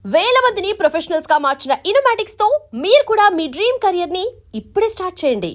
వేల మందిని ప్రొఫెషనల్స్ గా మార్చిన ఇనోమాటిక్స్ తో మీరు కూడా మీ డ్రీమ్ కెరియర్ ని ఇప్పుడే స్టార్ట్ చేయండి.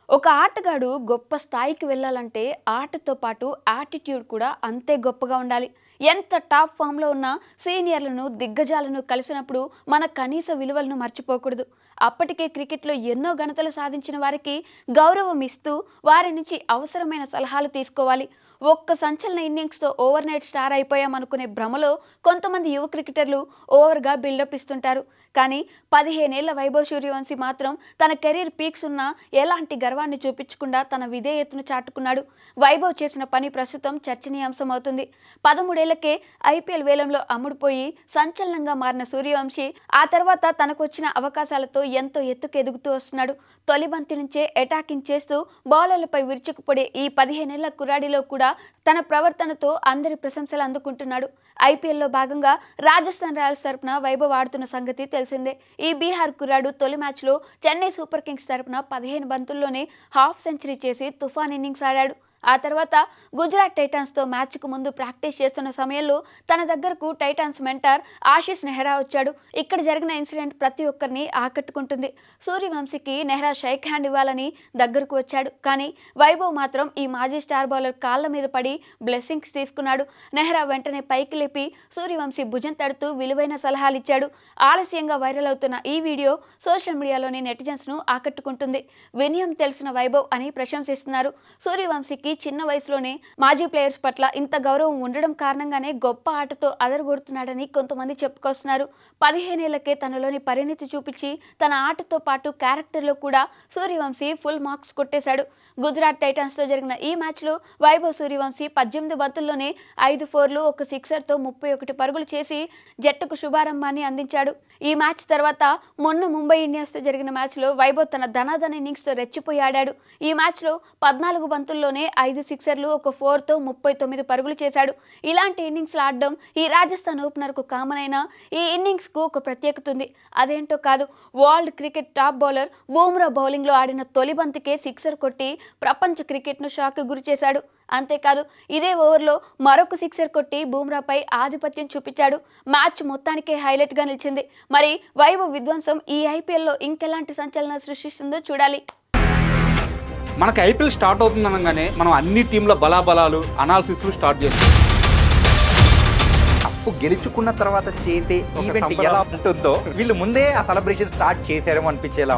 ఒక ఆటగాడు గొప్ప స్థాయికి వెళ్ళాలంటే ఆటతో పాటు యాటిట్యూడ్ కూడా అంతే గొప్పగా ఉండాలి. ఎంత టాప్ ఫామ్లో ఉన్న సీనియర్లను దిగ్గజాలను కలిసినప్పుడు మన కనీస విలువలను మర్చిపోకూడదు. అప్పటికే క్రికెట్లో ఎన్నో ఘనతలు సాధించిన వారికి గౌరవం ఇస్తూ వారి నుంచి అవసరమైన సలహాలు తీసుకోవాలి. ఒక్క సంచలన ఇన్నింగ్స్తో ఓవర్ నైట్ స్టార్ అయిపోయామనుకునే భ్రమలో కొంతమంది యువ క్రికెటర్లు ఓవర్గా బిల్డప్ ఇస్తుంటారు. కానీ 15 ఏళ్ల వైభవ్ సూర్యవంశీ మాత్రం తన కెరీర్ పీక్స్ ఉన్న ఎలాంటి గర్వాన్ని చూపించకుండా తన విధేయతను చాటుకున్నాడు. వైభవ్ చేసిన పని ప్రస్తుతం చర్చనీయాంశం అవుతుంది. 13 ఏళ్లకే ఐపీఎల్ వేలంలో అమ్ముడుపోయి సంచలనంగా మారిన సూర్యవంశీ ఆ తర్వాత తనకు వచ్చిన అవకాశాలతో ఎంతో ఎత్తుకు ఎదుగుతూ వస్తున్నాడు. తొలి బంతి నుంచే అటాకింగ్ చేస్తూ బౌలర్లపై విరుచుకుపడే ఈ 15 ఏళ్ల కుర్రాడిలో కూడా తన ప్రవర్తనతో అందరి ప్రశంసలు అందుకుంటున్నాడు. ఐపీఎల్లో భాగంగా రాజస్థాన్ రాయల్స్ తరపున వైభవ్ ఆడుతున్న సంగతి తెలిసిందే. ఈ బీహార్ కుర్రాడు తొలి మ్యాచ్లో చెన్నై సూపర్ కింగ్స్ తరపున 15 బంతుల్లోనే హాఫ్ సెంచరీ చేసి తుఫాన్ ఇన్నింగ్స్ ఆడాడు. ఆ తర్వాత గుజరాత్ టైటాన్స్తో మ్యాచ్కు ముందు ప్రాక్టీస్ చేస్తున్న సమయంలో తన దగ్గరకు టైటాన్స్ మెంటర్ ఆశీష్ నెహ్రా వచ్చాడు. ఇక్కడ జరిగిన ఇన్సిడెంట్ ప్రతి ఒక్కరిని ఆకట్టుకుంటుంది. సూర్యవంశీకి నెహ్రా షేక్ హ్యాండ్ ఇవ్వాలని దగ్గరకు వచ్చాడు. కానీ వైభవ్ మాత్రం ఈ మాజీ స్టార్ బౌలర్ కాళ్ల మీద పడి బ్లెస్సింగ్స్ తీసుకున్నాడు. నెహ్రా వెంటనే పైకి లేపి సూర్యవంశీ భుజం తడుతూ విలువైన సలహాలు ఇచ్చాడు. ఆలస్యంగా వైరల్ అవుతున్న ఈ వీడియో సోషల్ మీడియాలోని నెటిజన్స్ను ఆకట్టుకుంటుంది. వినయం తెలిసిన వైభవ్ అని ప్రశంసిస్తున్నారు. సూర్యవంశీకి చిన్న వయసులోనే మాజీ ప్లేయర్స్ పట్ల ఇంత గౌరవం ఉండడం కారణంగానే గొప్ప ఆటతో అదరగొడుతున్నాడని కొంతమంది చెప్పుకొస్తున్నారు. 15 ఏళ్లకే తనలోని పరిణితి చూపించి తన ఆటతో పాటు క్యారెక్టర్లో కూడా సూర్యవంశీ ఫుల్ మార్క్స్ కొట్టేశాడు. గుజరాత్ టైటాన్స్తో జరిగిన ఈ మ్యాచ్లో వైభవ్ సూర్యవంశీ 18 బంతుల్లోనే 5 ఫోర్లు 1 సిక్సర్తో 31 పరుగులు చేసి జట్టుకు శుభారంభాన్ని అందించాడు. ఈ మ్యాచ్ తర్వాత మొన్న ముంబై ఇండియన్స్తో జరిగిన మ్యాచ్లో వైభవ్ తన ధనాధన ఇన్నింగ్స్తో రెచ్చిపోయి ఆడాడు. ఈ మ్యాచ్లో 14 బంతుల్లోనే 5 సిక్సర్లు 1 ఫోర్తో 39 పరుగులు చేశాడు. ఇలాంటి ఇన్నింగ్స్లు ఆడడం ఈ రాజస్థాన్ ఓపెనర్కు కామన్ అయినా ఈ ఇన్నింగ్స్కు ఒక ప్రత్యేకత ఉంది. అదేంటో కాదు, world cricket top bowler Bumrah బౌలింగ్లో ఆడిన తొలి బంతికే సిక్సర్ కొట్టి ప్రపంచ క్రికెట్ను షాక్కు గురి చేశాడు. అంతేకాదు, ఇదే ఓవర్లో మరొక సిక్సర్ కొట్టి బూమ్రాపై ఆధిపత్యం చూపించాడు. మ్యాచ్ మొత్తానికే హైలైట్గా నిలిచింది. మరి వైభవ్ విధ్వంసం ఈ ఐపీఎల్లో ఇంకెలాంటి సంచలనం సృష్టిస్తుందో చూడాలి. మనకి ఐపీఎల్ స్టార్ట్ అవుతుంది అనగానే మనం అన్ని టీంల బలాబలాలు అనాలిసిస్ స్టార్ట్ చేస్తాం. కప్పు గెలుచుకున్న తర్వాత చేసే ఈవెంట్ ఎలా ఉంటుందో వీళ్ళు ముందే ఆ సెలబ్రేషన్ స్టార్ట్ చేశారేమో అనిపించేలా